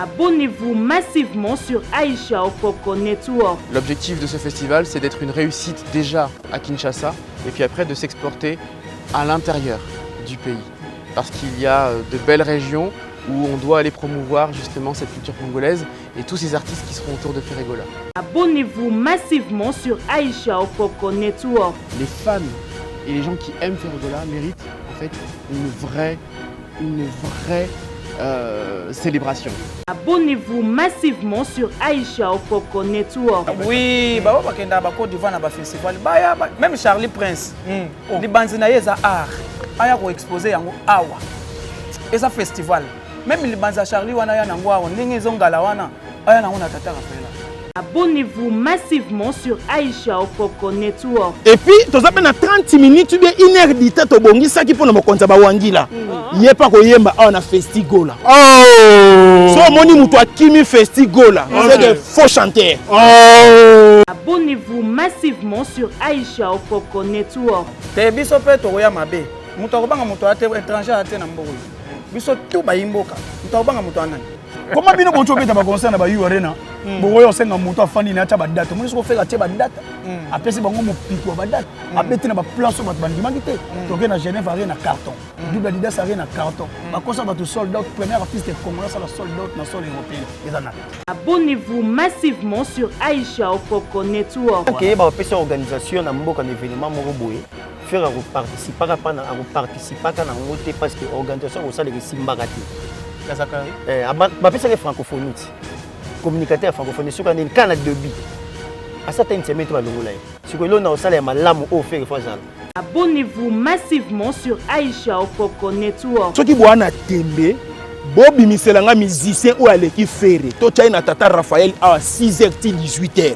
Abonnez-vous massivement sur Aïcha Okoko Network. L'objectif de ce festival, c'est d'être une réussite déjà à Kinshasa et puis après de s'exporter à l'intérieur du pays. Parce qu'il y a de belles régions où on doit aller promouvoir justement cette culture congolaise et tous ces artistes qui seront autour de Ferregola. Abonnez-vous massivement sur Aïcha Okoko Network. Les fans et les gens qui aiment Ferregola méritent en fait une vraie célébration. Abonnez-vous massivement sur Aïcha Okoko Network. Oui, bakenda ba Côte d'Ivoire na ba festival. Même Charlie Prince. Li banzina yeza art. Aya ko exposer yango awa. Eza festival. Même li banza Charlie wana ya nango awa ndenge ezongala wana. Aya nango na tata Raphaël. Abonnez-vous massivement sur Aïcha Okoko Network. Et puis, tu as 30 minutes ou bien 1 heure de temps, tu as dit que tu as Wangila. Il n'y a pas de festigola. Oh! So, moni moutoua kimi festigola. C'est des faux chanteurs. Oh! Abonnez-vous massivement sur Aïcha Okoko Network. Te biso pe to ya mabe. Muto kobanga muto ate étranger ate na mboko. Biso tout ba yimboka. Muto kobanga muto anani. Comment bino boncho beta ba concert na ba yu arena. Boyo senga muto afani na cha ba date. Muso ko feka che ba date. Apesi bango mo piko ba date. Abeti na ba place ba bandimaki te. Toke na Genève arena carton. Double Adidas arena carton. Ba concert ba to sold out premier artiste congolais la sold out na sol européen. Ezana. Abonnez-vous massivement sur Aïcha Okoko Network. OK, ba pesa organisation na mboka na événement moko boye. Faire participer à participer à la parce que l'organisation au sein de Simbagati. Je suis francophonie. Communicateur francophonie. Je suis un Canada de bi. À certaines semaines, tu vas le rouler. Si vous avez un salaire, abonnez-vous massivement sur Aïcha Okoko Network. Ceux qui voient na tembe, Bobi Miselanga musicien ou Aleki Ferré. Tu as une tata Raphaël à 6h 18h.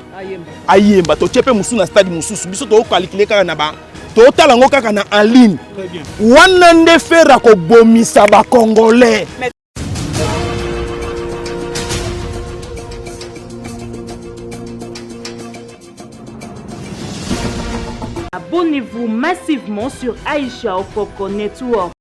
Ayemba. Tu as un stade Moussou. Tu as calculé na ba. Total ngo kaka na en ligne. Très bien. Wana nde fera ko bomisa ba congolais. Abonnez-vous massivement sur Aïcha Okoko Network.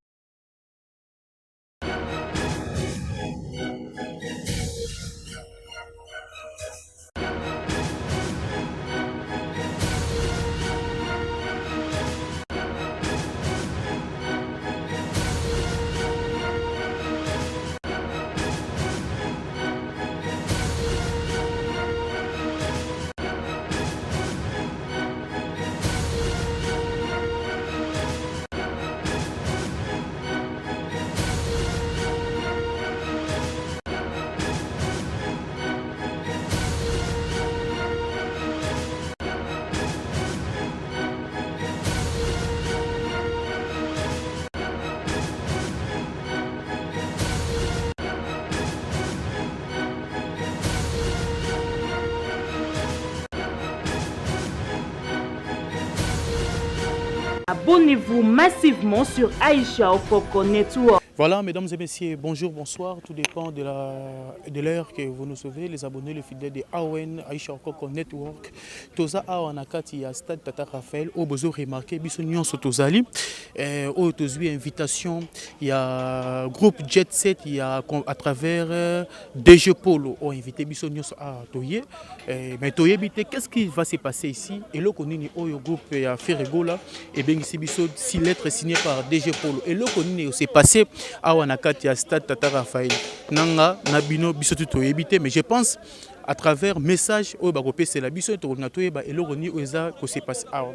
Abonnez-vous massivement sur Aïcha Okoko Network. Voilà, mesdames et messieurs, bonjour, bonsoir. Tout dépend de l'heure que vous nous suivez. Les abonnés, les fidèles de AON, Aïcha Okoko Network. Toza AON Akati, il y a Stade Tata Raphaël. Au besoin remarqué, Bissonion Sotozali. Au Tozu invitation, il y a groupe Jet Set, il y a à travers DG Polo, ont invité Bissonion à Toye. Mais Toye, qu'est-ce qui va se passer ici? Et là, on est au groupe à Ferregola. Et bien ici, Bissot, 6 lettres signées par DG Polo. Et là, on est aussi passé. Awa nakati ya Stade Tata Raphaël nanga nabino biso to éviter, mais je pense à travers message au bakopé c'est la biso to na toyeba eloroni oza ko se passe awa.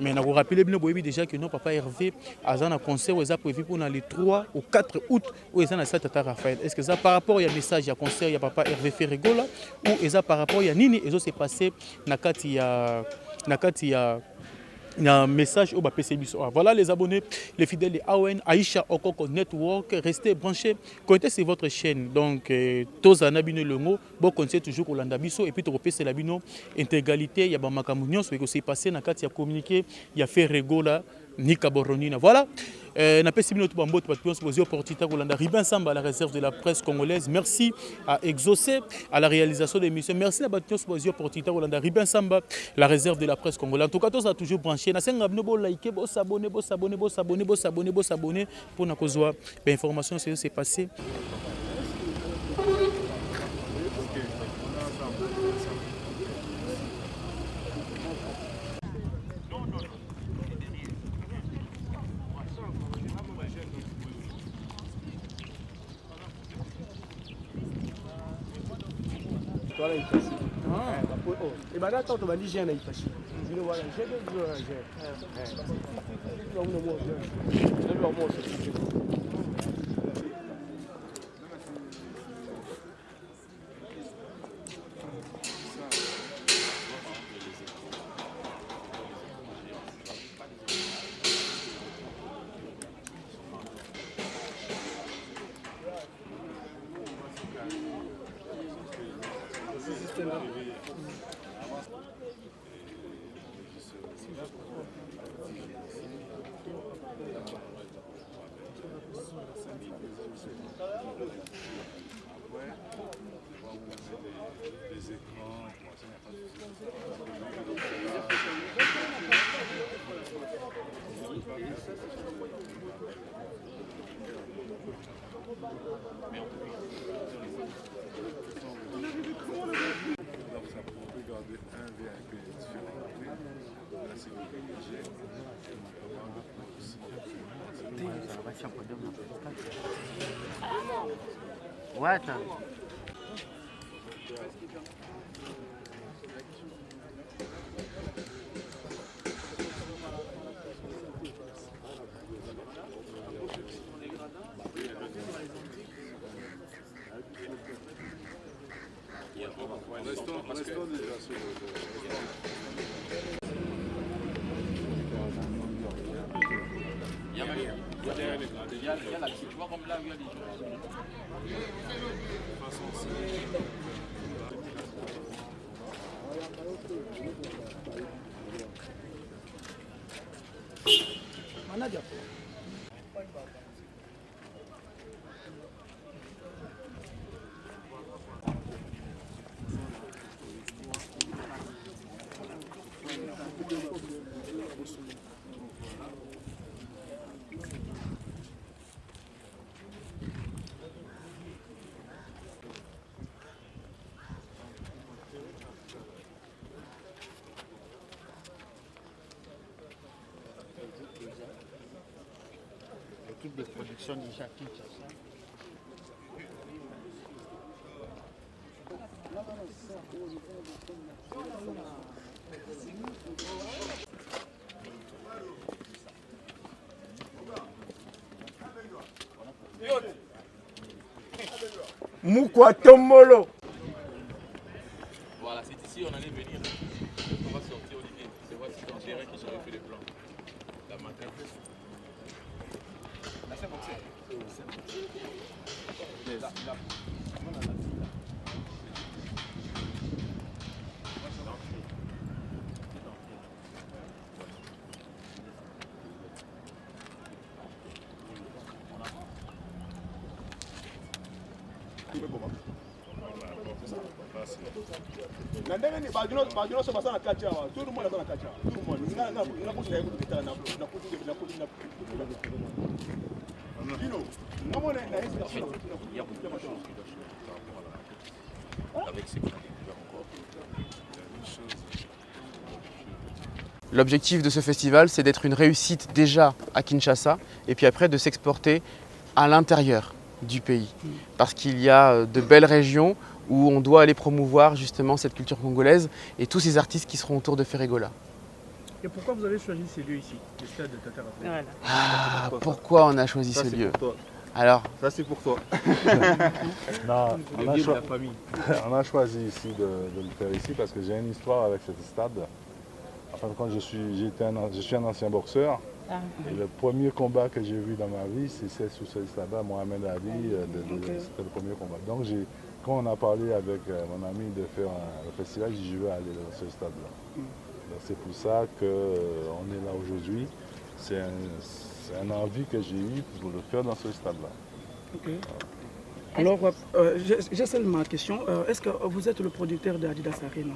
Mais na ko rappeler bino boyebi déjà que non papa Hervé azana concert oza prévu pour les 3 ou 4 août oza na Stade Tata Raphaël. Est-ce que ça par rapport il y a message ya concert ya papa Hervé Ferregola ou eza par rapport il y a nini ezo se passer nakati ya un message au BPC. Voilà les abonnés, les fidèles de AON, Aïcha Okoko Network. Restez branchés, connectez sur votre chaîne. Donc, tous en abonnés le mot, bon conseil toujours au Landabiso. Et puis, tu repères la bino intégralité. Il y a Bamakamounion, ce qui s'est passé, il y a communiqué, il y a fait Regola, Nika Boronina. Voilà. À la réserve de la presse congolaise. Merci à Exaucé, à la réalisation des missions. Merci à Ribin Samba, la réserve de la presse congolaise. En tout cas, tous a toujours branché. S'abonner pour nous avoir l'information sur ce qui s'est passé. Voilà, il passe. Et ben là, quand on va dire, j'ai un impachi. Je dis, voilà, j'ai deux joueurs, Ouais, t'as... Restons déjà sur L'équipe de production déjà Kinshasa. Moukwa Tomolo. Voilà, c'est ici on allait venir. On va sortir Olivier. C'est voici ton terrain qui j'avais fait les plans. La matin. Là c'est bon, L'objectif de ce festival, c'est d'être une réussite déjà à Kinshasa et puis après de s'exporter à l'intérieur du pays. Parce qu'il y a de belles régions où on doit aller promouvoir justement cette culture congolaise et tous ces artistes qui seront autour de Ferregola. Et pourquoi vous avez choisi ces lieux ici, le stade de Tata Raphaël? Ah, pourquoi on a choisi ce lieu? Alors, ça c'est pour toi. Non, on a choisi ici de le faire ici parce que j'ai une histoire avec ce stade. En fin de compte, je suis un ancien boxeur. Et le premier combat que j'ai vu dans ma vie, c'est sur ce stade-là, Mohamed Ali, c'était le premier combat. Donc quand on a parlé avec mon ami de faire le festival, j'ai dit je veux aller dans ce stade-là. C'est pour ça qu'on est là aujourd'hui. C'est un envie que j'ai eu pour le faire dans ce stade-là. Okay. Alors, j'ai seulement ma question. Est-ce que vous êtes le producteur de Adidas Arena?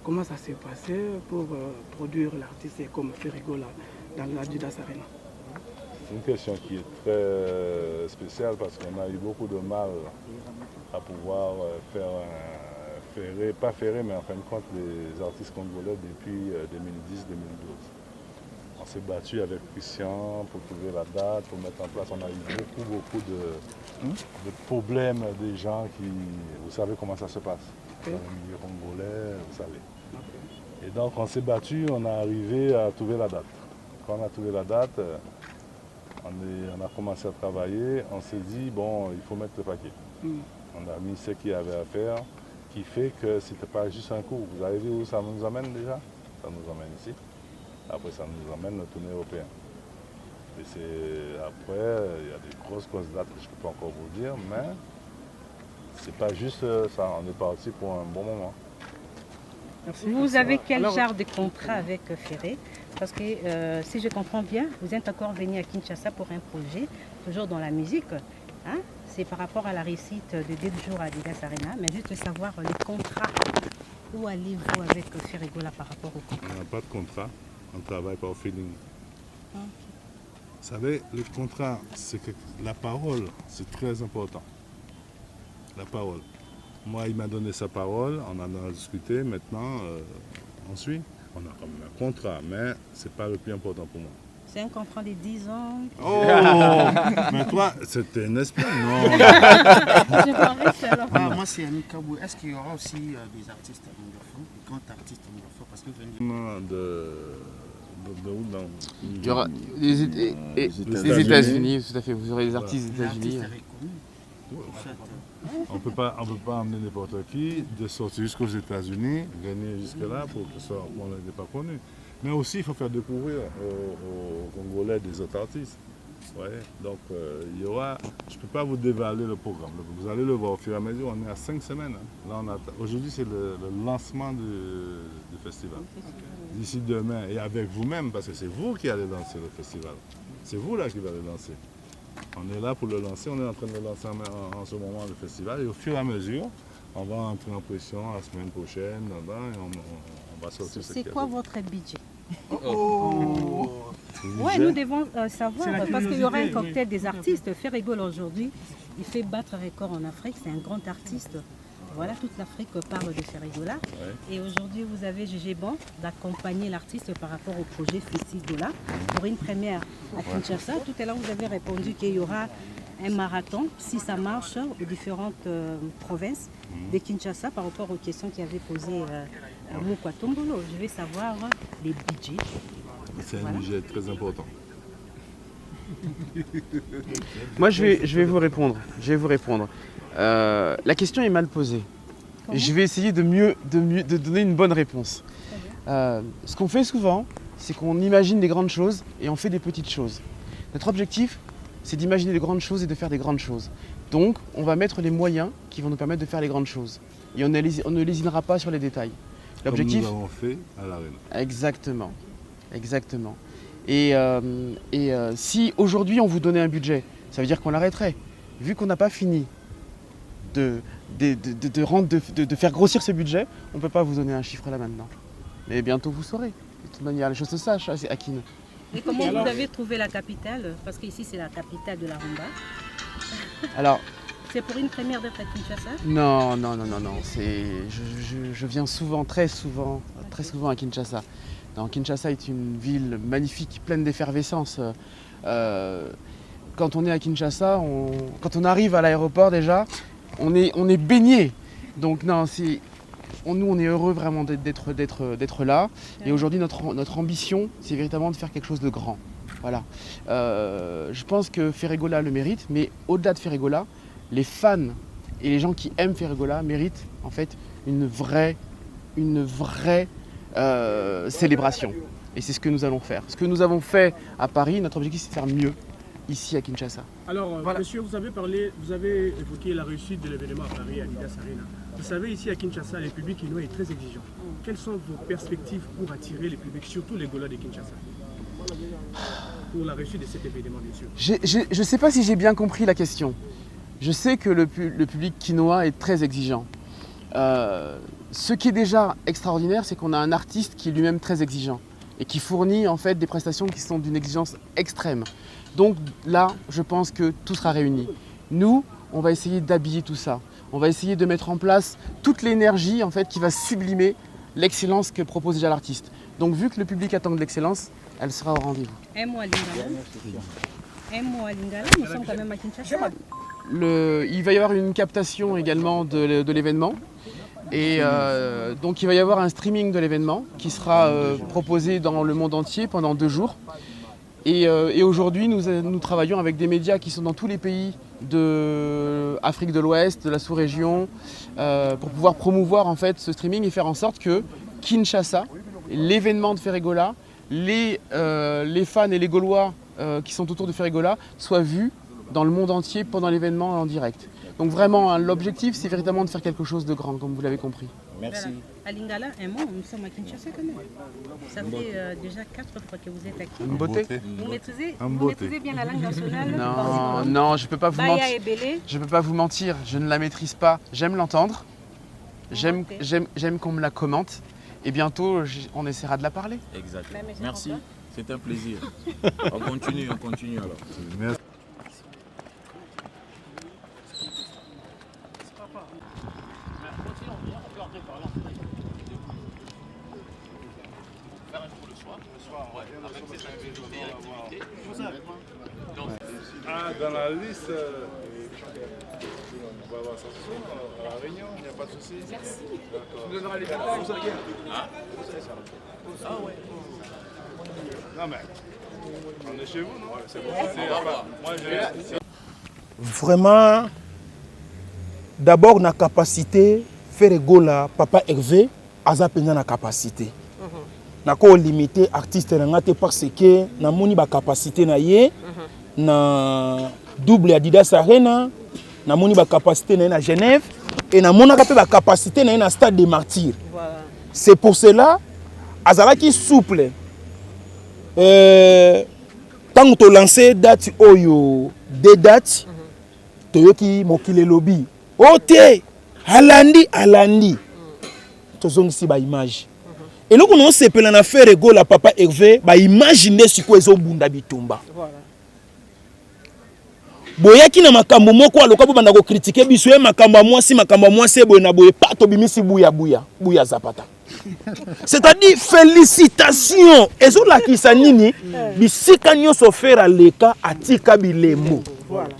Comment ça s'est passé pour produire l'artiste comme Ferregola dans l'Adidas Arena? C'est une question qui est très spéciale parce qu'on a eu beaucoup de mal à pouvoir pas ferrer, mais en fin de compte, les artistes congolais depuis 2010-2012. En On s'est battu avec Christian pour trouver la date, pour mettre en place. On a eu beaucoup de problèmes des gens qui... Vous savez comment ça se passe. Dans le milieu congolais, vous savez. Et donc on s'est battu, on est arrivé à trouver la date. Quand on a trouvé la date, on a commencé à travailler, on s'est dit, bon, il faut mettre le paquet. On a mis ce qu'il y avait à faire, qui fait que ce n'était pas juste un coup. Vous avez vu où ça nous amène déjà? Ça nous amène ici. Après, ça nous amène au tournée européen. Et après, il y a des grosses dates que je ne peux pas encore vous dire, mais c'est pas juste ça. On est parti pour un bon moment. Merci. Vous avez quel genre de contrat avec Ferré? Parce que si je comprends bien, vous êtes encore venu à Kinshasa pour un projet, toujours dans la musique. Hein? C'est par rapport à la réussite de 2 jours à Adidas Arena, mais juste savoir les contrats. Où allez-vous avec Ferregola par rapport au contrat? On n'a pas de contrat, on travaille par feeling. Vous savez, le contrat, c'est que la parole, c'est très important. La parole. Moi, il m'a donné sa parole, on en a discuté, maintenant, on suit. On a quand même un contrat, mais ce n'est pas le plus important pour moi. C'est un contrat de 10 ans. Oh mais toi, c'était un espion, non? Moi, c'est Yannick Kabou. Est-ce qu'il y aura aussi des artistes anglophones, des grands artistes anglophones? Parce que il y aura les États-Unis, tout à fait. Vous aurez des artistes des États-Unis. On ne peut pas emmener n'importe qui de sortir jusqu'aux États-Unis, venir jusque-là pour que ça, on n'est pas connu. Mais aussi, il faut faire découvrir aux Congolais des autres artistes. Ouais. Donc, il y aura. Je ne peux pas vous dévaler le programme. Vous allez le voir au fur et à mesure. On est à 5 semaines. Hein. Là, aujourd'hui, c'est le lancement du festival. D'ici demain, et avec vous-même, parce que c'est vous qui allez lancer le festival. C'est vous là qui allez le lancer. On est là pour le lancer, on est en train de le lancer en ce moment le festival et au fur et à mesure, on va entrer en pression la semaine prochaine et on va sortir ce qu'il y a. C'est quoi votre budget? Oui, nous devons savoir, parce qu'il y aura un cocktail des artistes. Ferregola aujourd'hui, il fait battre record en Afrique, c'est un grand artiste. Voilà, toute l'Afrique parle de Ferregola. Ouais. Et aujourd'hui, vous avez jugé bon d'accompagner l'artiste par rapport au projet Festigola pour une première à Kinshasa. Tout à l'heure, vous avez répondu qu'il y aura un marathon, si ça marche, aux différentes provinces de Kinshasa par rapport aux questions qu'il avait posées Mouka Tombolo. Je vais savoir les budgets. C'est un budget très important. Moi, je vais vous répondre. La question est mal posée. Je vais essayer de donner une bonne réponse. Ce qu'on fait souvent, c'est qu'on imagine des grandes choses et on fait des petites choses. Notre objectif, c'est d'imaginer des grandes choses et de faire des grandes choses. Donc, on va mettre les moyens qui vont nous permettre de faire les grandes choses. Et on ne lésinera pas sur les détails. L'objectif, comme nous l'avons fait à l'Arena. Exactement. Et si aujourd'hui on vous donnait un budget, ça veut dire qu'on l'arrêterait. Vu qu'on n'a pas fini de faire grossir ce budget, on ne peut pas vous donner un chiffre là maintenant. Mais bientôt vous saurez. De toute manière, les choses se sachent, Akin. Et comment vous avez trouvé la capitale? Parce qu'ici c'est la capitale de la rumba. Alors, c'est pour une première d'être à Kinshasa? Non. Je viens souvent, très souvent à Kinshasa. Donc, Kinshasa est une ville magnifique, pleine d'effervescence. Quand on est à Kinshasa, quand on arrive à l'aéroport déjà, on est baigné. Donc non, nous on est heureux vraiment d'être là. Et aujourd'hui notre ambition, c'est véritablement de faire quelque chose de grand. Voilà. Je pense que Ferregola le mérite, mais au-delà de Ferregola, les fans et les gens qui aiment Ferregola méritent en fait une vraie célébration. Et c'est ce que nous allons faire. Ce que nous avons fait à Paris, notre objectif c'est de faire mieux ici à Kinshasa. Alors, voilà. Monsieur, vous avez évoqué la réussite de l'événement à Paris, à Adidas Arena. Vous savez, ici à Kinshasa, le public inouï est très exigeant. Quelles sont vos perspectives pour attirer les publics, surtout les Gaulois de Kinshasa, pour la réussite de cet événement, bien sûr? Je ne sais pas si j'ai bien compris la question. Je sais que le public quinois est très exigeant. Ce qui est déjà extraordinaire, c'est qu'on a un artiste qui est lui-même très exigeant et qui fournit en fait des prestations qui sont d'une exigence extrême. Donc là, je pense que tout sera réuni. Nous, on va essayer d'habiller tout ça. On va essayer de mettre en place toute l'énergie en fait, qui va sublimer l'excellence que propose déjà l'artiste. Donc vu que le public attend de l'excellence, elle sera au rendez-vous. Un mois à Lingala. Un mois à Lingala, nous sommes quand même à Kinshasa. Il va y avoir une captation également de l'événement. Et donc il va y avoir un streaming de l'événement qui sera proposé dans le monde entier pendant 2 jours. Et aujourd'hui, nous travaillons avec des médias qui sont dans tous les pays d'Afrique de l'Ouest, de la sous-région, pour pouvoir promouvoir en fait ce streaming et faire en sorte que Kinshasa, l'événement de Ferregola, les fans et les Gaulois qui sont autour de Ferregola soient vus dans le monde entier pendant l'événement en direct. Donc vraiment, hein, l'objectif, c'est véritablement de faire quelque chose de grand, comme vous l'avez compris. Merci. À Lingala, un mois, nous sommes à Kinshasa quand même. Ça fait déjà 4 fois que vous êtes aquí. Une beauté. Vous maîtrisez bien la langue nationale? Non, je ne peux pas vous mentir. Je peux pas vous mentir, je ne la maîtrise pas. J'aime l'entendre, j'aime qu'on me la commente. Et bientôt, on essaiera de la parler. Exact. Merci, c'est un plaisir. On continue alors. Merci. Dans la liste, on va voir ça ce soir, à la réunion, il n'y a pas de souci. Merci. Tu me donneras les détails. Ah ouais. Non mais, on est chez vous, non? C'est bon. Vraiment, d'abord, la capacité, faire Gola, Papa Hervé, Aza Pena na capacité. Nako limité artiste parce que na moni ba capacité na ye na double Adidas Arena, na moni ba capacité na Genève et na mona ba capacité na Stade des Martyrs. Voilà. C'est pour cela azalaki souple. Tant que tu lancé date oyo deux dates toyoki mokile lobby. Ote alandi. Tozongi si ba image. Et donc on s'est appelé en affaire ego la Papa Hervé, bah imaginez ce quoi ils bunda bitumba. Voilà. Boyaki na makambo moko aloka banda ko critiquer biso e makambo moi si boye na boye pas to bimisi buya zapata. C'est-à-dire félicitations. Ezo la kisanini bisika nyoso faire leka atika bilembo. Voilà.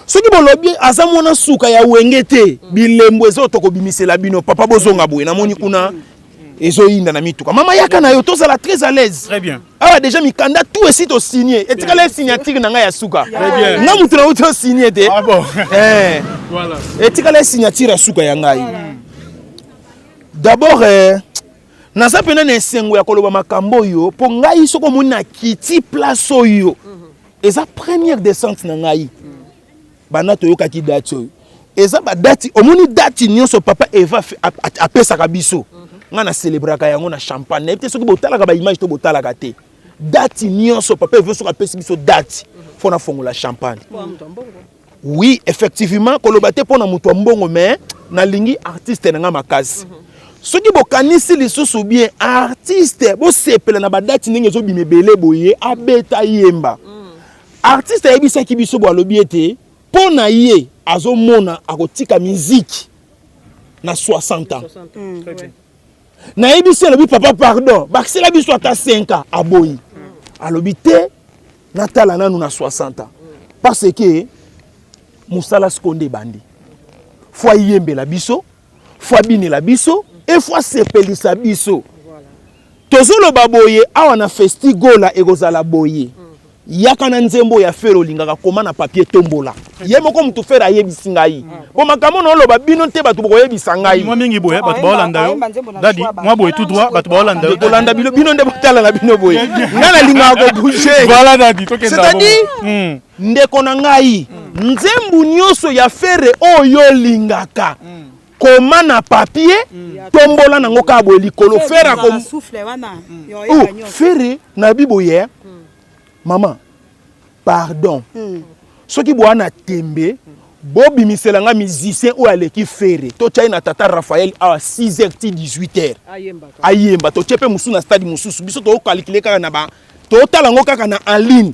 Ce qui bolobi azamona suka ya wengete bilembo ezo to ko bimisela bino papa bozonga boye na moni kuna. Ezoinda na mituka. Mama yaka na yo tozala très à l'aise. Très bien. Ah déjà mikanda tout est to signé. Et tika la signature na nga ya suka. Très bien. Na mutu na uto signé te. Ah bon. Voilà. Et tika la signature ya suka ya ngai. D'abord naza pena na sengo ya koloba makambo yo po ngai soko mona kiti place oyo. Eza première descente na ngai. Bana to yoka ki date oyo. Eza ba date omoni date nyonso papa Eva apesa kabiso. Ngana célébraka yango na champagne et soki botalaka ba image to botalaka te date nyonso papa veut soka pesi biso date fona fongola champagne. Oui effectivement kolobate pona mutu mbongo mais na lingi artiste na nga makasi soki bokanisi lisusu bien artiste bo sepela na ba date ndenge zo bimebele boye abeta yemba artiste yebisa ki biso bo alobi ete pona ye azomona akotika musique na 60 ans. Très bien. Na ebisi alobi papa pardon bakisela biso ata 5 ans aboyi alobi te natala nanu na 60 ans parce que musala skonde bandi fois yembela biso fois binela biso et fois sepelisa biso tozoloba boye awa na festigola ekozala boye yaka na nzembo ya fero lingaka koma na papier tombola ye moko mutu fera yebisi ngai bo makambo na oloba bino te batu boyebisa ngai moi mingi boye batu baolanda yo dadi moi boye tout droit batu baolanda yo tolanda bino nde botala na bino boye ngana lingaka ko bouger voilà dadi tokenda c'est-à-dire ndeko na ngai nzembu nyonso ya fere oyo lingaka koma na papier tombola nango ka boye likolo fera ko souffle wana fere na biboye maman pardon soki boana tembe bobi miselanga musicien ou aleki fere to tchai na tata Raphaël à 6h 18h ayemba to tchepe musu na stade mususu biso to calculer kaka na ba to talango kaka na en ligne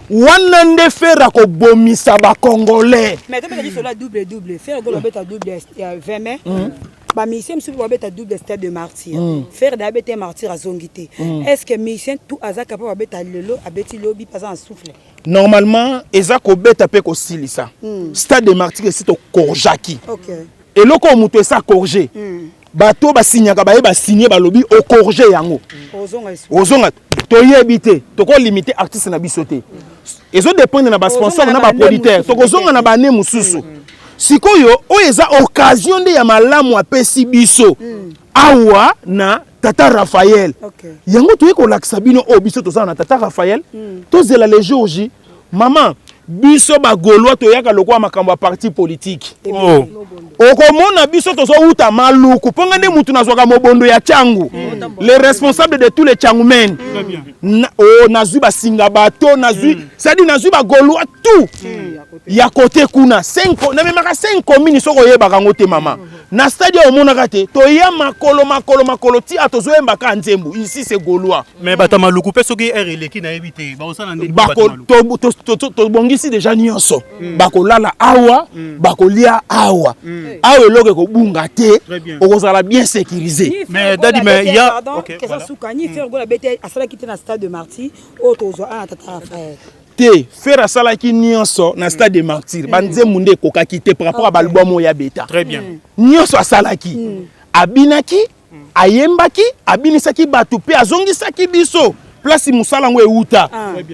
wana nde fere ko bomisa ba congolais mais to peut dire cela double fere go lobeta double 20 mai ba musicien msusu babeta double stade de martyr faire d'abeta martyr à zongité est-ce que musicien tout aza capable babeta lelo abeti lobi pas en souffle normalement eza ko beta pe ko silisa stade de martyr c'est au korjaki et loko muto esa korje bato ba signaka ba signer ba lobi au korje yango ozonga to yebite to ko limiter artiste na bisoté ezo dépendre na ba sponsor na ba producteur to ko zonga na ba ne mususu sikoyo o eza occasion de ya malamu apesi biso awa na Tata Raphaël yango to ko lakisa bino o biso to za na Tata Raphaël to zela les jours J maman biso ba gaulois to yaka lokwa makambo ya parti politique okomona biso to so uta maluku ponga nde mutu nazwaka mobondo ya changu les responsables de tous les changmen nazwi basinga bato nazwi sadi nazwi ba gaulois tout ya côté kuna 5 na memaka 5 communes soko yebaka ngote mama na stade omonaka te to ya makolo ti atozoyemba ka nzembu ici c'est gaulois mais bata maluku pe soki eleki na ebite ba osala ndeni to bongisi déjà nyonso bakolala awa bakolia awa awa eloke kobunga te okozala bien sécurisé mais dadi mais il y a OK voilà soukani faire gola bete asala kite na stade de martyr otozo a Tata Raphaël te faire asala ki nyonso na stade de martyr banzembu nde kokaki te par rapport à album ya beta très bien nyonso asala ki abinaki ayembaki abinisaki batu pe azongisaki biso place musala ngo euta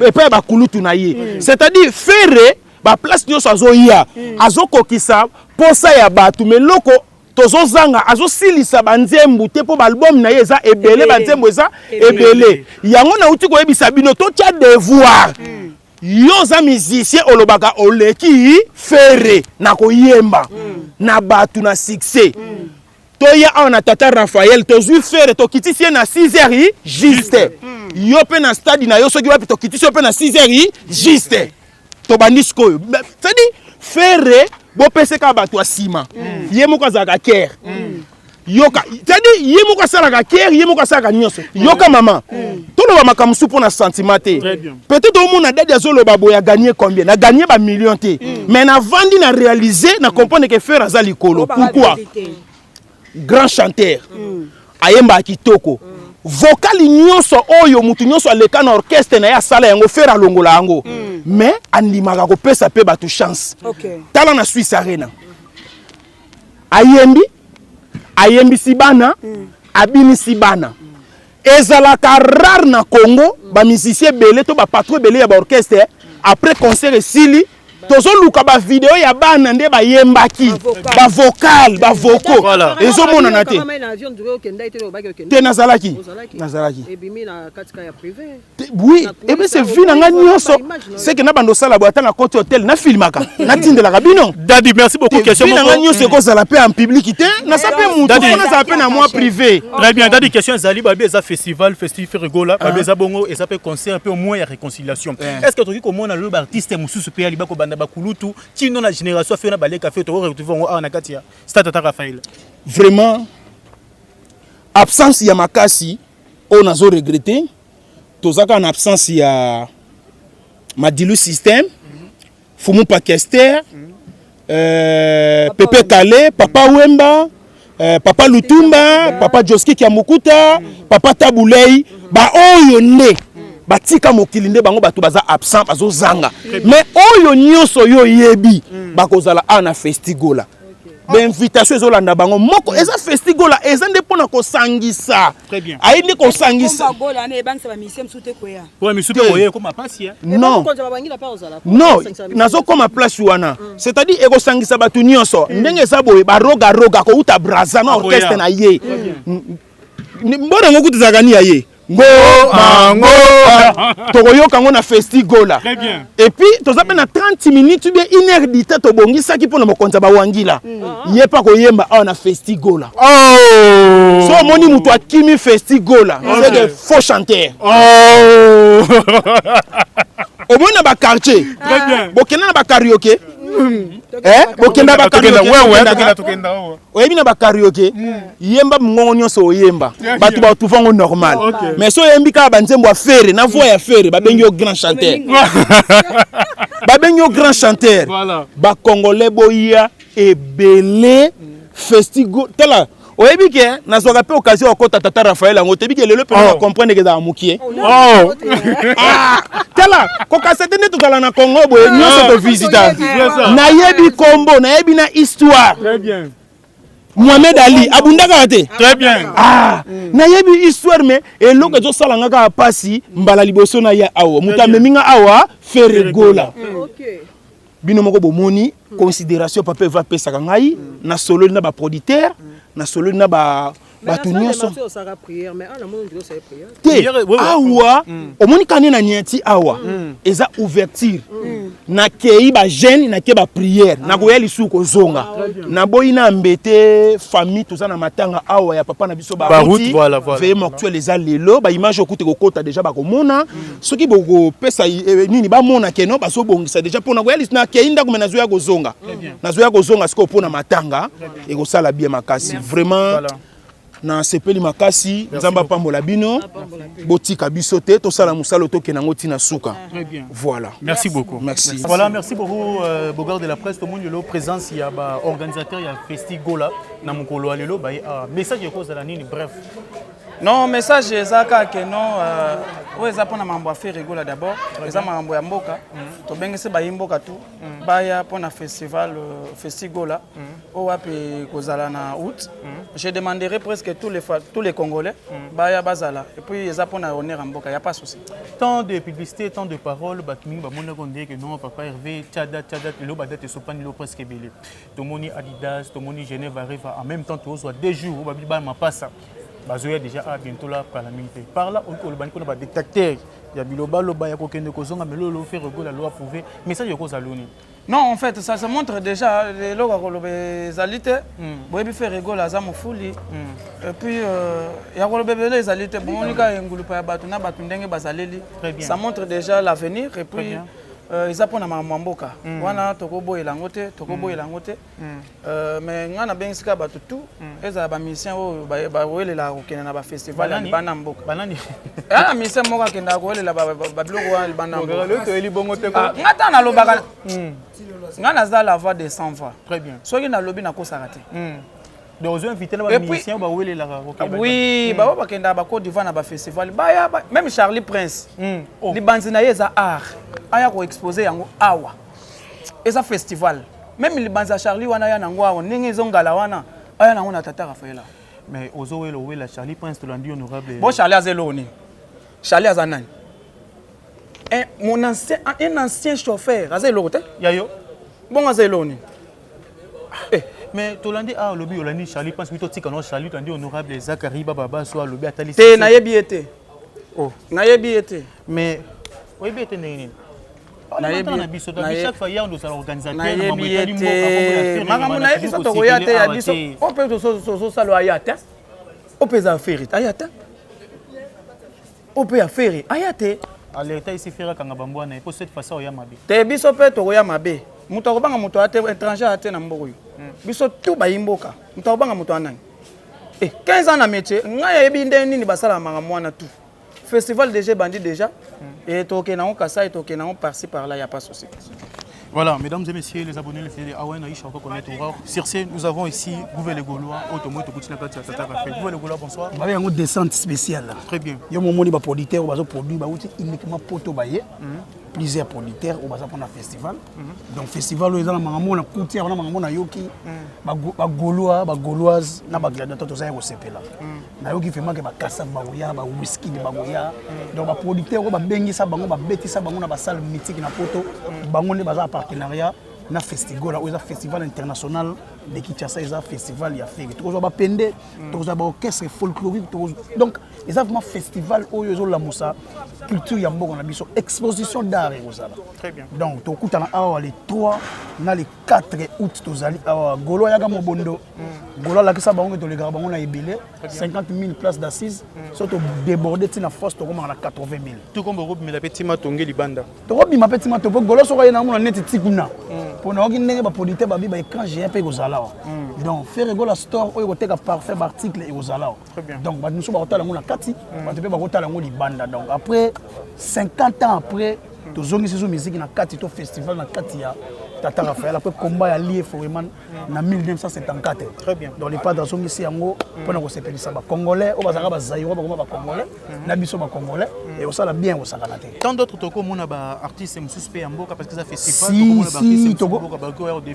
epe ba kulutu na ye c'est-à-dire faire ba place nyonso azoya azokokisa posa ya batu meloko tozozanga azosilisa banzembu te po ba album na ye eza ebele banzembu eza ebele yango na uti ko yebisa bino to tia devoir yo za musicien olobaka oleki faire na koyemba na batu na succès toya on Tata Raphaël tozui faire to kitisi na 6h juste yo pe na stade na yo soki wapi to kitisi yo pe na 6h juste to bandisko c'est dit faire bo pese ka bato asima ye moko zaka care yoka c'est dit ye moko sala care ye moko sala nyonso yoka mama to lo ba makamsu pour na sentiment te peut-être au monde dadi azolo babo ya gagner combien na gagner ba million te mais na vandi na réaliser na comprendre que faire azali kolo pourquoi grand chanteur ayemba kitoko vocal nyonso oyo mutu nyonso aleka na orchestre na ya sala yango faire alongola yango mais andimaka ko pesa pe batu chance tala na Suisse Arena ayembi sibana abini sibana ezalaka rare na Congo ba musicien belé to ba patron belé ya ba orchestre après concert esili tozo luka ba video ya bana nde ba yembaki ba vocal ba voko ezo mona na te te nazalaki ebimi na katika ya privé oui et bien c'est vu na nyonso c'est que na bando sala boata na côté hôtel na filmaka na tindela kabino dadi merci beaucoup question na nyonso ko sala pe en public te na sa pe mutu na sa pe na moi privé très bien dadi question zali ba beza festival rigola ba beza bongo et ça peut concert peu au moins ya réconciliation est-ce que toki ko mona le artiste mususu pe ali ba ko banda bakulutu tino na génération fait na baleka fait to retrouver on na katia stade Tata Raphaël vraiment absence ya makasi on a zo regretter tozaka en absence ya Madilu système Fumu Pakester Pepe Kale Papa Wemba Papa Lutumba Papa Joski Kiamukuta Papa Tabulei ba oyo nde batika mokili nde bango bato baza absent bazo zanga mais oyo nyonso yo yebi bakozala ana festigola ba invitation ezolanda bango moko eza festigola eza nde pona ko sangisa très bien ayi nde ko sangisa gola ne bangisa ba musicien msute koya pour musute koya comme pasi non non nazo koma place wana c'est-à-dire eko sangisa batu nyonso ndenge eza boye ba roga ko uta braza na orchestre na ye mbona ngoku tuzagani ya ye ngo mango tokoyoka ngo na festigola très bien et puis tozape na 30 minutes bien 1 heure d'ité to bongisa ki pona mokonza ba wangila ye pa koyemba na festigola so moni mutu akimi festigola c'est des faux chanteurs au moins na ba quartier très bien bokena na ba karaoke bokenda ba karaoke oyebi na ba karaoke yemba mongo nyonso oyemba batu ba tuvango normal mais so yembi ka banzembo afere na voix ya fere ba bengi au grand chanteur ba congolais boya ebele festival tala oyebi ke nazwaka mpe occasion okota tata Raphaël yango toyebi ke lelo mpenza comprendre ke ezala mokie tala kokasete nde tozala na Congo boye nyonso tovisita nayebi kombo nayebi na histoire Mohamed Ali abundaka te très bien nayebi histoire mais eloko ezosalanga kaka pasi mbala liboso na ya awa moto ameminga awa Ferregola bino moko bomoni considération papa va pesaka ngai na solo na ba producteur na solo na ba bato nyonso te awa omoni kane na niati awa eza ouverture na kei ba jeune na ke ba prière na koya lisu kozonga na boyi na mbete famille toza na matanga awa ya papa na biso ba route veye mortuel eza lelo ba image okute kokota déjà ba komona soki boko pesa nini ba mona keno baso bongisa déjà pona koya lisu na kei ndako mena zoya kozonga na zoya kozonga siko pona matanga e ko sala bien makasi vraiment na sepeli makasi nzamba pambola bino botika biso te to sala musalo to kenango tina suka voilà merci beaucoup merci voilà merci beaucoup Bogard de la presse tout monde le présence il y a ba organisateur il y a Festigola na mukolo alelo ba message ya cause la nini bref non message ezaka ke non oyo eza mpona mambo ya Ferregola d'abord eza mambo ya mboka tobengisi bayimboka tu baya mpona festival Festigola oyo wapi kozala na août je demanderai presque tous les Congolais baya bazala et puis eza mpona honneur ya mboka ya pas souci tant de publicité tant de paroles bakimingi bamona konde que non papa Hervé tchada le badate sopani lo presque belé tomoni Adidas tomoni Genève arrive en même temps tous soit 2 jours babi ba mapasa bazoya déjà à bientôt là parlementaire par là on le baniko na détecteur ya biloba loba ya kokende kozonga mais le Ferregola loi prouver mais ça yoko zaloni non en fait ça montre déjà les loga kolobe zalité boyebi Ferregola za mofuli et puis ya kolobe bele zalité bomonika engulupa ya batu na batu ndenge bazaleli ça montre déjà l'avenir et puis ils apprennent à mamboka wana tokoboyela ngote mais ngana bensika batu tout eza ba mission ba welela kokena na ba festival ya bana mboka banani ah mission moka kenda ko welela ba biloko wa bana mboka le to eli bongo te ko ngata na lobaka ngana za la voix de sans voix très bien soki na lobi na kosaka te donc ils ont invité na mission ba welela oui ba bakenda ba Côte d'Ivoire na ba festival ba même Charlie Prince libanzi na yeza art aya ko exposer yango awa eza festival même libanza Charlie wana ya nango awa ndenge ezongala wana aya nango na tata Raphaël mais ozowelo wela Charlie Prince to landi honorable bon Charlie azeloni Charlie azanani un ancien chauffeur azelo te yayo bon azeloni mais tolandi a lobby olandi Charlie Prince plutôt tika non Charlie tandi honorable Zakari baba so lobby atali te na yebi ete na yebi ete mais oui bien tenir na biso to chaque fois ya ndo sala organisateur na yebi makambo na biso to koya te ya biso o pe to sala ayata o pe za faire ayata o pe affaire ayate à l'état ici faire kanga bambwana et pour cette façon ya mabe te biso pe to koya mabe muto ko banga muto ate étranger ate na mboko biso tout bayimboka muto ko banga muto anani 15 ans na métier nga yebi ndeni ni basala makamwana tout festival déjà bandit déjà et toke na on kasa et toke na on par-ci par-là il y a pas de souci. Voilà, mesdames et messieurs, les abonnés, les fidèles, Awen Aïcha encore connaître Aurore. Sur ce, nous avons ici Gouvel les Gaulois, Otomo to Kutina Katia Tata Raphaël. Gouvel les Gaulois, bonsoir. Bah une descente spéciale là. Très bien. Yo mon moni ba producteur ba produit ba uniquement poto baye. Plusieurs producteurs au basa pour un festival. Donc festival où ils ont maman na coutir na maman na yoki ba Gaulois, ba Gauloises na ba gladiateur to za ko sepela. Na yoki fait manque ba kassa ba goya ba whisky ba goya. Donc ba producteur ba bengisa bango ba betisa bango na ba salle mythique na poto. Bango ne baza partenariat na Festigola ou festival international de Kinshasa, un festival il y a fait toujours ba pende toujours ba orchestre folklorique donc ils ont vraiment festival où ils ont la moussa culture ya mboko na biso exposition d'art et osala très bien donc to kutana awa les 3 na les 4 août tozali awa golo ya ga mobondo golo la kisa bango to le gara bango na ebele 50 000 places d'assises surtout débordé tina force to comme na 80 000 tout comme Europe mais la petit matonge libanda to robi ma petit mato golo so ko na mo na net tikuna pour na oki ndenge ba producteur ba bi ba écran géant pe kozala donc Ferregola store oyo koteka parfait article et kozala donc ba nous ba kotala ngo na kati ba te pe ba kotala ngo libanda donc après 50 ans après tozongisi zo musique na kati to festival na kati ya Tata Raphaël après combat ya lié Foreman en 1974. Très bien. Dans les padres zongisi yango pona ko sepelisa ba congolais o bazanga ba zaïro ba congolais na biso ba congolais et on sala bien au sakana te. Tant d'autres toko mona ba artistes mu suspect en boka parce que ça festival si toko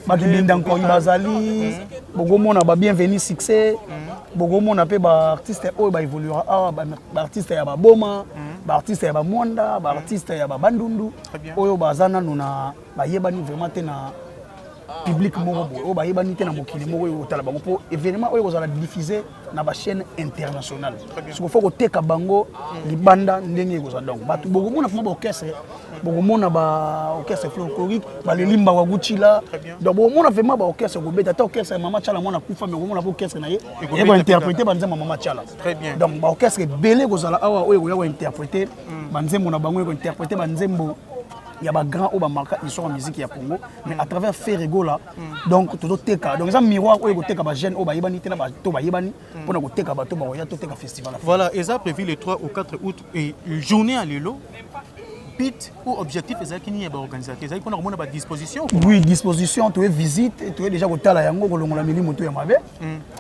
ba kibenda ko bazali bogo mona ba bienvenue succès bogo mona pe ba artiste o ba évoluera ba artiste ya ba boma ba artiste ya ba mwanda ba artiste ya ba bandundu oyo bazana nuna ba yebani vraiment te na public moko boye oyo bayebani te na mokili moko oyo otala bango mpo événement oyo kozala diffusé na bachaîne internationale soko fo koteka bango libanda ndenge ekozala donc bato bokomona fama baorchestre bokomona baorchestre folklorique balelimba waguchila donc bokomona vraiment baorchestre kobeta ata orchestre ya mama tiala mwana kufa mais okomona po orchestre na ye ekointerprété banzembo ya mama tiala donc baorchestre ebele kozala awa oyo koya kointerprété banzembo na bango ekointerprété banzembo il y a des grands ou marqués ils sont en musique ya Congo mais à travers Ferrego là donc tout teka donc ça miroir ou teka ba jeune ou ba yebani tena ba to ba yebani pour na teka ba to ba ya to teka festival. Voilà, et ça prévu le 3 au 4 août et journée à l'élo. But ou objectif est ça qui n'y a pas organisateur ça qu'on a remonté à disposition. Oui, disposition tu es visite tu es déjà au tala yango kolongola milimo to ya mabe.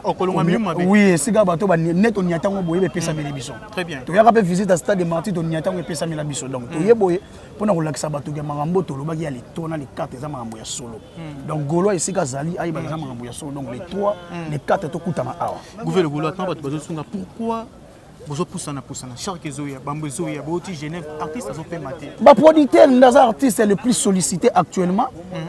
O kolongola milimo mabe. Oui, siga bato ba net on y attend boye pesa mele biso. Très bien. Tu y a rapé visite à stade de Martyrs on y attend pesa mele biso donc tu y boye pour na kolakisa bato ya marambo to lobaki ya les tona les cartes za marambo ya solo. Donc golo esika zali ayi ba za marambo ya solo donc les 3 les 4 to kutama awa. Gouverneur golo attend bato bazo sunga pourquoi bozo poussana chaque zoya bambo zoya boti Genève artiste azo pe maté ba producteur ndaza artiste le plus sollicité actuellement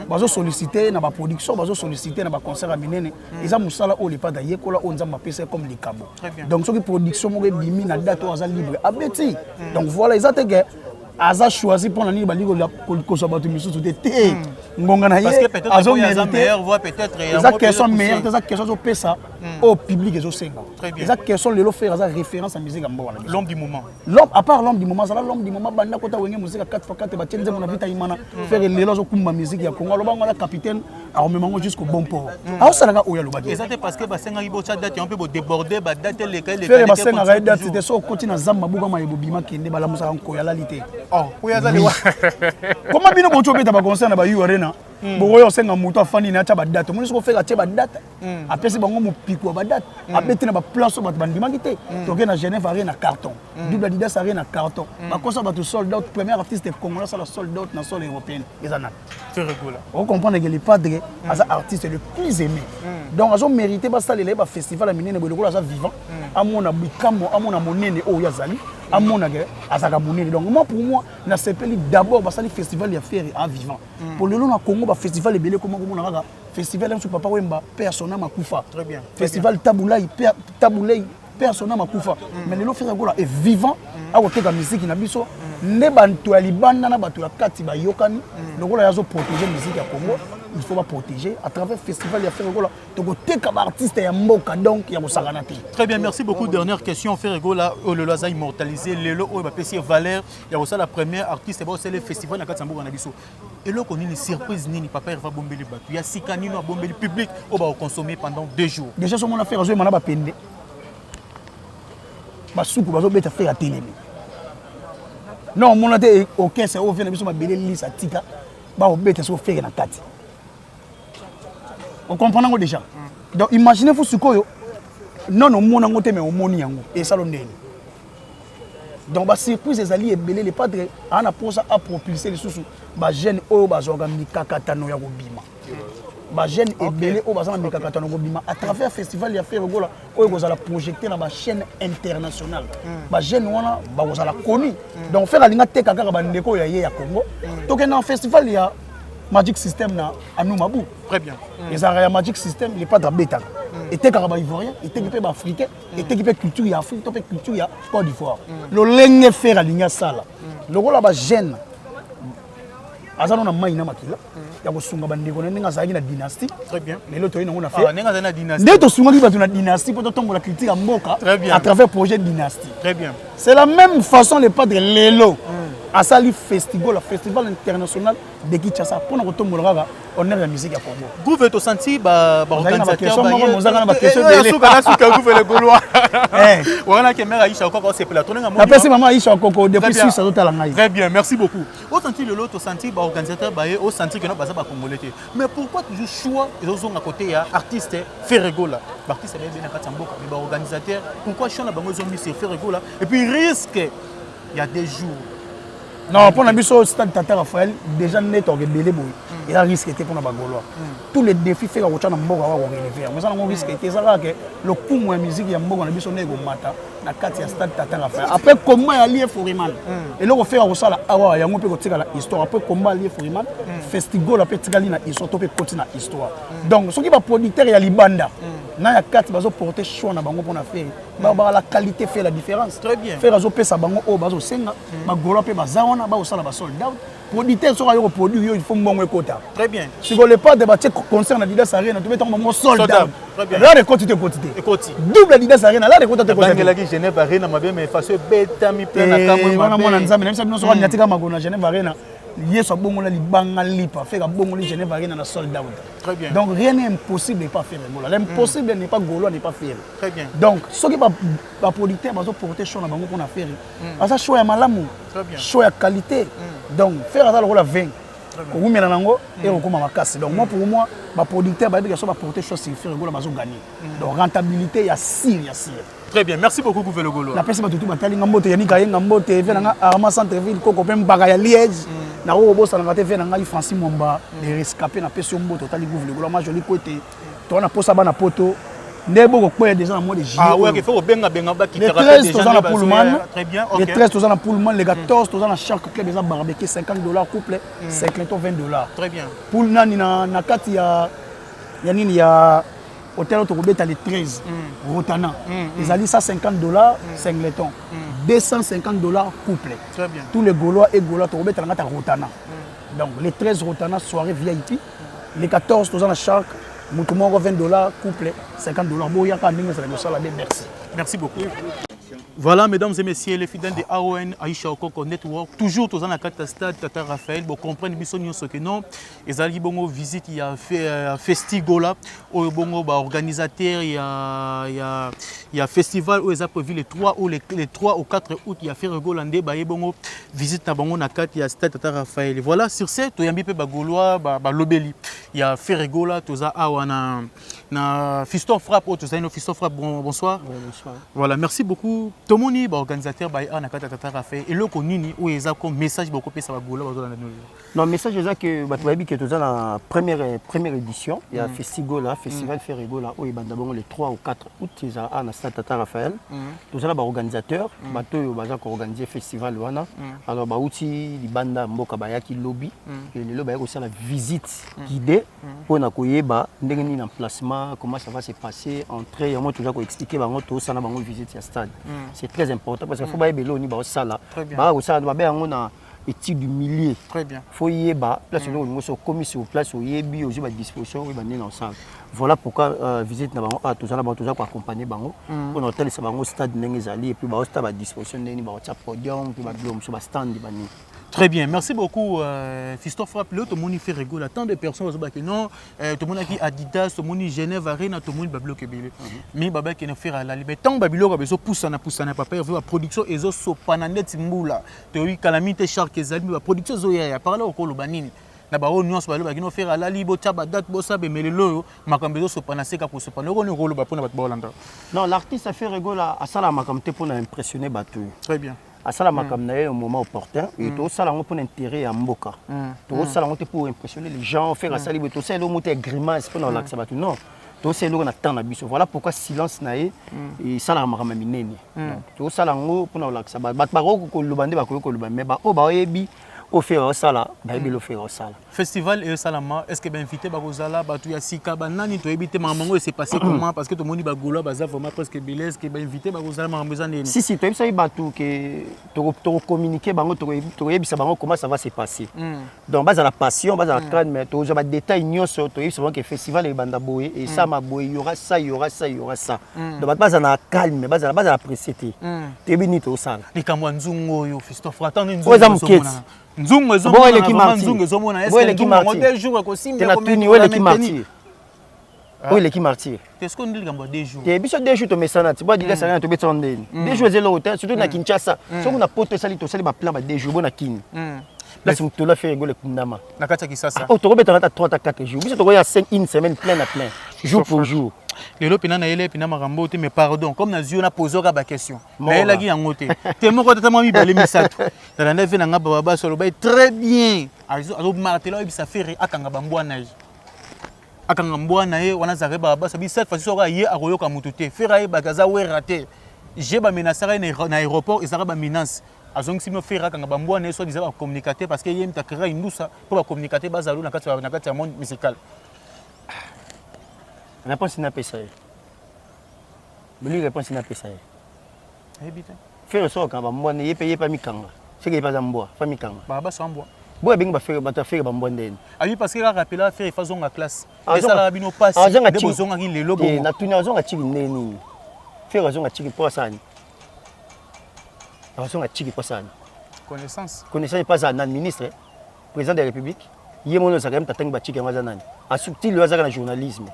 bazo sollicité na ba production bazo sollicité na ba concert à minene eza musala o le pas d'ayekola on nzamba pesa comme les cabo donc soki production mo bimi na date aza libre abeti donc voilà ils attendent aza choisi pour nani bali ko so bato misusu te ngonga na ye parce que peut-être aza meilleur voix peut-être eza question meilleur eza question zo pesa au public ezo senga eza question lelo faire eza référence à musique mbo wana l'homme du moment l'homme à part l'homme du moment ça l'homme du moment banda kota wenge musique 4x4 ba tienze mona vita imana faire lelo zo kumba musique ya Congo loba ngala capitaine a memango jusqu'au bon port a osala oya lobaki eza parce que ba senga ibo cha date un peu bo déborder ba date les cas les faire ba senga ga date c'était so koti na zamba buka ma ebobima kende bala musa ko ya lalité. Oh, comment bien on peut ba concert na ba arena boyo senga muto afani na cha ba date mo siko faire cha ba date apesi bango mo piko ba date abeti na ba place ba bandima kité to ke na Genève arena carton double Adidas arena carton ba concert ba to sold out premier artiste congolais ça la sold out na sol européenne ezana c'est rigolo on comprend que les padres as artiste le plus aimé donc azo mérité ba saler ba festival à minene boloko za vivant amona bikamo amona monene o yazali amona ke azaka monene donc moi pour moi na sepeli d'abord ba sali festival ya faire en vivant pour le long na Congo ba festival ebele comment on a festival un papa wemba persona makufa très bien festival tabulai persona makufa mais le faire gola est vivant a oteka musique na biso ne bantu ya libanda na bato ya kati ba yokani lokola yazo protéger musique ya Congo il faut pas protéger à travers festival ya Ferregola donc teka ba artiste ya mboka donc ya mosakana te. Très bien, merci beaucoup. Dernière question Ferregola le loza immortalisé lelo o ba pesi Valère ya ça la première artiste ba c'est le festival na Katsambo na biso et là qu'on une surprise nini papa va bomber les bateaux ya sikani no bomber le public o ba consommer pendant 2 jours déjà so mon affaire zo mana ba pende ba suku ba zo beta faire à télé non mon ate au caisse au vient biso ma belé lisa tika ba o beta so faire na kati. On comprend déjà. Donc imaginez vous ce que non on mona ngote mais on moni yango et ça l'ondeni. Donc ba surprise les alliés belé les padres ana posa à propulser les sous ba jeune o ba zoga mikakatano ya kobima. Ba jeune et belé o ba zama mikakatano kobima à travers festival ya Ferregola o ko za la projeter na ba chaîne internationale. Ba jeune wana ba ko za la connu. Donc faire alinga teka kaka ba ndeko ya Congo. Donc dans festival ya Magic System na Anoumabu. Très bien. Les Araya Magic System, il n'est pas de bêta. Et t'es caraba ivoirien, et t'es équipé africain, et t'es équipé culture ya Afrique, t'es culture ya Côte d'Ivoire. Le lengue faire à l'igna sala. Le rôle là-bas gêne. Azano na maïna makila. Ya ko sunga bandeko na nga zaki na dynastie. Très bien. Mais l'autre on a fait. Ah, nga na dynastie. Dès to sunga ki na dynastie pour tomber la culture à Mboka à travers projet de dynastie. Très bien. C'est la même façon les padres Lelo. asali festival international de Kinshasa pour nous retomber on est la musique à Congo. Vous avez senti organisateur très bien, merci beaucoup. Au senti le lot, au senti organisateur au senti que nous basé congolais. Mais pourquoi toujours choix et aux à côté artiste Ferrego là, artiste bien mais organisateur, pourquoi choix na bango zombie c'est Ferrego là et puis risque il y a des jours. Non, pour le stade Tata Raphaël, déjà net au Gebele boy. Il a risqué pour la Bagoloa. Tous les défis fait au Tchana Mboga va relever. Mais ça on risque était ça que le coup de musique ya Mboga na biso nego mata na kati ya stade Tata Raphaël. Après comment allié Foriman. Et là on fait au sala awa ya ngope ko tika la histoire. Après comment allié Foriman, festival après tika na histoire to pe continue na histoire. Donc ce qui va producteur ya libanda. Na ya kati bazo porter choix na bango pour na faire. Ba la qualité fait la différence. Très bien. Faire azo pesa bango o bazo senga Bagoloa pe bazawa na ba au sala ba sold out. Producteur sera yo produit il faut mbongo ekota. Très bien. Si vous voulez pas débattre concert na Adidas Arena, tu mets ton moment sold out. Très bien. Là les quantités. Double Adidas Arena, là les quantités. Bangela qui Genève Arena m'a bien mais face beta mi plein na kamwe ma. Wana nzambe, même ça nous sera nyatika magona Genève Arena. Yeso bongo la libanga lipa, faire bongo li Genève Arena na sold out. Très bien. Donc rien n'est impossible de pas faire Golo. L'impossible n'est pas Golo, n'est pas faire. Très bien. Donc ce qui va producteur va porter choix na bango pour na faire. Ça choix ya malamu. Très bien. Choix ya qualité. Donc faire ça le rôle à 20. Pour vous nango et on commence à casser. Donc moi pour moi, ma producteur va porter chose sur faire Golo bazo gagner. Donc rentabilité il y a sire. Très bien, merci beaucoup Gouvelle Golo. La personne tout batali ngambote yani kaye ngambote venanga arma centre ville koko pe mbaka ya Liège. Na robo ça ngate venanga Francis Momba les rescapés na peso mboto tali Gouvelle Golo moi joli côté. To na posa bana poto. Ndebo ko koya déjà en mode JO. Ah ouais, il faut benga ba qui te rappelle déjà dans la Pullman. Très bien, OK. Les 13 dans la Pullman, les 14 dans la Shark Club déjà barbecue $50 couple, 50 $20. Très bien. Pour nani na kati ya nini ya hôtel autobeta les 13 Rotana. Ils allaient ça $50 singleton. $250 couple. Très bien. Tous les Gaulois et Gaulois autobeta ngata Rotana. Donc les 13 Rotana soirée VIP, les 14 dans la Shark $20 couple, $50. Merci beaucoup. Voilà, mesdames et messieurs, les fidèles de AON, Aïcha Okoko Network, toujours tous en la carte stade Tata Raphaël, vous comprenez bien ce que non, ils allaient bongo visite, il y a Festigola, au bongo organisateur, il y a festival où ils ont prévu les 3 ou 4 août, il y a fait Regolandé, bah bongo visite na bongo na carte, il y a stade Tata Raphaël. Voilà, sur ce, tu y a un peu bagolois, lobeli, il y a Ferregola, tous à AON na Fiston Frappe, tous à Fiston Frappe, bonsoir. Bonsoir. Voilà, merci beaucoup. Tout le monde est organisateur na kata Tata Raphaël et le connu où ils ont comme message beaucoup plus ça va gouler non message est que batuabi que tous la première édition il y a festival Ferrego là où il d'abord les 3 ou 4 août ils ont na stade Tata Raphaël tous là organisateur bato baza ko organiser festival wana alors ba outi di banda mboka ba yaki lobby et le lobby aussi la visite guidée pour na koyeba ndenge ni emplacement comment ça va se passer entrée et moi toujours ko expliquer bango tout ça na bango visite ya stade. C'est très important parce qu'il faut pas y aller au niveau de ça là. Bah ça doit bien on a étude du milieu. Très bien. Faut y ba place où nous sommes commis sur place où y bi aussi à disposition oui bané dans ça. Voilà pourquoi visite na bango tout ça là bango toujours accompagner bango pour hôtel ça bango stade n'engezali et puis ba stade à disposition ni ba podium puis ba blom sur ba stand bani. Très bien, merci beaucoup Fiston Frappe. Tout le monde fait rigoler. Tant de personnes qui non, tout le monde qui Adidas, tout le monde Genève Arena, tout le monde bablo kebele. Mais baba qui ne fait à la liberté. Tant babilo ka beso poussa na papa veut la production ezo sopana net mbula. To wi calamité shark ezali la production zo ya parler au kolo banini. Na ba nuance ba lo ba kino faire à la libo taba date bossa be melelo makambe zo sopana seka pour sopana ko ni rolo ba pona ba bolanda. Non, l'artiste a fait rigoler à ça la makamte pour impressionner batu. Très bien. À ça la makamna au moment opportun et tout ça là on pour intérêt à mboka. Tout ça là on pour impressionner les gens, faire à ça libo tout ça le monter grimace pour la ça batu non. Tout ça là on attend la biso. Voilà pourquoi silence naé et ça la makama minene. Tout ça là on pour la ça ba ko lobande ba ko lobande mais ba o ba yebi Au faire ça là, le faire ça là. Festival et Salama, est-ce que ben invité Bagozala, Batu Yasika, Banani, tu évité Mamango et c'est passé comment? Parce que tout le monde Bagoula, Baza vraiment presque belèze, que ben invité Bagozala, Mamazan. Si, tu sais Batu que tu communiquer, tu sais comment ça va se passer. Donc base à la passion, base à la calme, mais tu as des détails sur tu sais que festival est Bandaboé et ça m'a boé, il y aura ça, il y aura ça, il y aura ça. Donc base à la calme, base à la précité. Tu es béni tout ça. Les Kamwanzungo, yo, Christophe, attendez, Nzungu Nzungu est qui martyr. Qu'est-ce qu'on dit le des jours? Des jours des jours to mesana, tu vois dire ça rien to beto ndeni. Des jours zelo hôtel surtout na Kinshasa. So kuna poto sali to sali ba plan ba des jours bona kini. Là c'est to la faire rigoler kundama. Na kata Kinshasa. Oh to robeta na 3 à 4 jours. Biso to ya 5 une semaine plein à plein. Jour pour jour. Lelo pina na yele pina marambo te mais pardon comme na zio na poser ka ba question. Na yela ki yango te. Te moko tata mami ba le misato. Na na ve na nga baba solo ba très bien. Azo martelo ibisa faire akanga bambwana. Akanga mbwana ye wana zare baba sabi cette fois soka ye akoyoka mutu te. Fera ye bagaza we raté. J'ai ba menacera na aéroport et ça ba menace. Azong simo fera kanga bambwana so disait ba communiquer parce que ye mta créer indusa pour ba communiquer bazalo na kati ya monde musical. La réponse n'a pas ça. Mais lui réponse n'a pas ça. Eh bien. Faire ça quand moi ne paye pas mi kanga. C'est que pas en bois, pas mi kanga. Baba so en bois. Bois bien ba faire bambou ndeni. Ah oui parce que la rappela faire façon en classe. Et ça la bino passe. Des besoins en les lobo. Na tuna zon a tiki neni. Faire zon a tiki pour ça ni. Zon a tiki pour ça ni. Connaissance. Connaissance pas ça nan ministre, président de la République. Yemono ça quand même tatang ba tiki ngazanani. A subtil le na journalisme.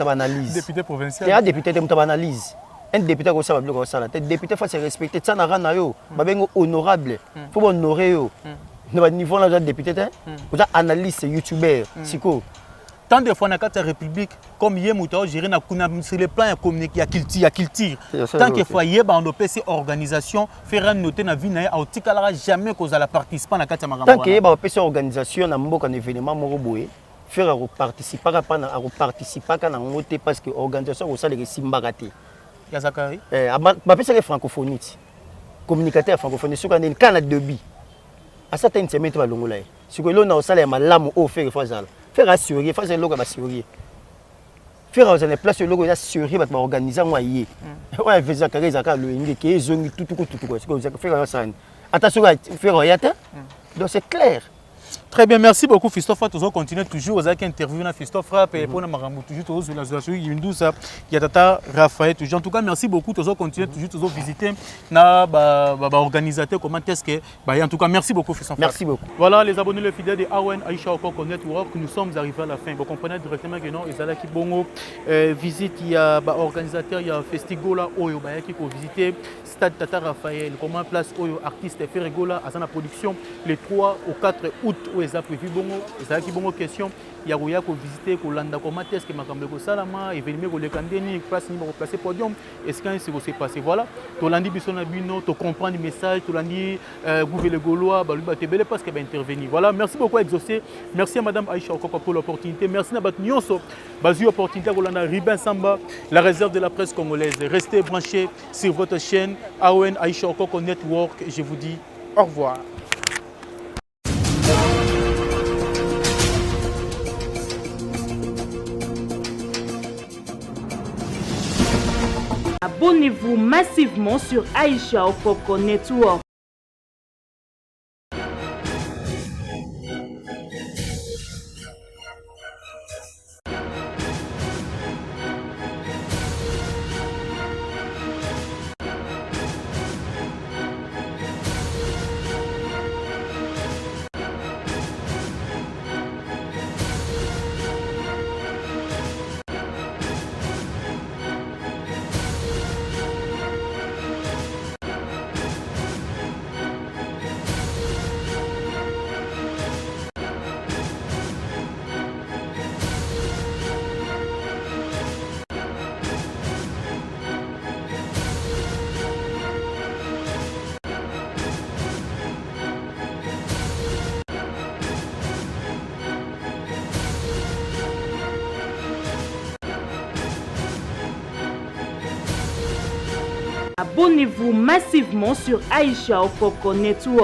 Analyse. Député provincial. Tu as député de analyse. Un député comme ça va bloquer ça là. Député faut se respecter. Ça n'a rien à yo. Ba bengo honorable. Faut honorer yo. No niveau là député vous analyse youtubeur. Siko. Tant de fois na carte République comme yé muta gérer na kuna sur le plan communiquer ya culture. Tant que fois yé ba on PC organisation faire noter na vie na autikala jamais cause à la participant na carte magambo. Tant que yé ba PC organisation na mboka na événement moko boye. Faire participer à participer à monter parce que l'organisation au sein de Simbagati. Yazakari. Ma personne est francophonie. Communicateur francophonie. Sur un canal de bi. À certaines semaines tu vas l'ongola. Sur que l'on a au salaire ma lame au faire fazal. Faire assurer, faire le logo assurer. Faire aux années place le logo assurer va organiser moi yé. Ouais faisait carré zakar le indi qui est zone tout quoi. C'est comme ça faire ça. Attention faire yata. Donc c'est clair. Très bien, merci beaucoup Christophe. Nous continuons toujours aux interviews na Christophe et pour nous toujours sur la situation Yindousa, il y a Tata Raphaël toujours. En tout cas, merci beaucoup. Nous continuons toujours visiter na organisateur comment est-ce que en tout cas merci beaucoup Christophe. Merci beaucoup. Voilà les abonnés les fidèles de Awen Aïcha Okoko Network, nous sommes arrivés à la fin. Vous comprenez directement que non, ils allaient qui bongo visite il y a organisateur il y a festival là oyo ba qui pour visiter stade Tata Raphaël comment place oyo artiste Ferregola à sa production les 3 au 4 août où ils ont prévu bongo ils qui bongo question il y a roya ko visiter ko landa comment est-ce que makambe ko salama événement ko le kandeni place ni ko placer podium est-ce que c'est s'est passé voilà to landi biso na bino to comprendre le message to landi gouverner gaulois ba lui ba tebele parce que ba intervenir voilà merci beaucoup exaucé merci à madame Aïcha Okoko pour l'opportunité merci na bat nyonso bazu opportunité ko landa Ribin Samba la réserve de la presse congolaise restez branchés sur votre chaîne Awen Aïcha Okoko Network je vous dis au revoir. Abonnez-vous massivement sur Aïcha Okoko Network. Abonnez-vous massivement sur Aïcha Okoko Network.